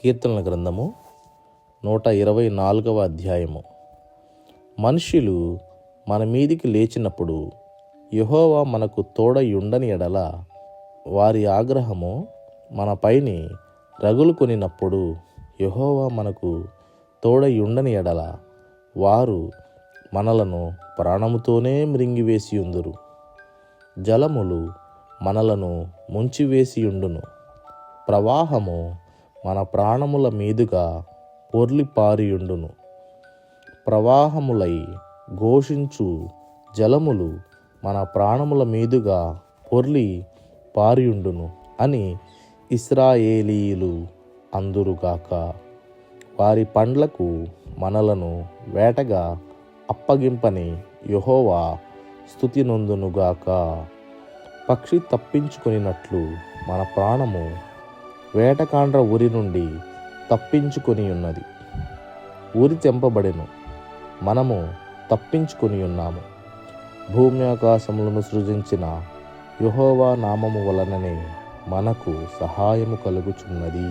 కీర్తనల గ్రంథము 124వ అధ్యాయము. మనుష్యులు మన మీదికి లేచినప్పుడు యెహోవా మనకు తోడయుండని ఎడల, వారి ఆగ్రహము మనపైని రగులుకొనినప్పుడు యెహోవా మనకు తోడయుండని ఎడల, వారు మనలను ప్రాణముతోనే మృంగివేసియుందురు. జలములు మనలను ముంచివేసియుండును, ప్రవాహము మన ప్రాణముల మీదుగా పొర్లిపారియుండును. ప్రవాహములై ఘోషించు జలములు మన ప్రాణముల మీదుగా పొర్లి పారియుండును అని ఇశ్రాయేలీయులు అందురుగాక. వారి పండ్లకు మనలను వేటగా అప్పగింపని యెహోవా స్తుతి నొందునుగాక. పక్షి తప్పించుకొనినట్లు మన ప్రాణము వేటకాండ్ర ఉరి నుండి తప్పించుకొని ఉన్నది. ఉరి తెంపబడెను, మనము తప్పించుకొని ఉన్నాము. భూమి ఆకాశములను సృజించిన యెహోవా నామము వలననే మనకు సహాయము కలుగుచున్నది.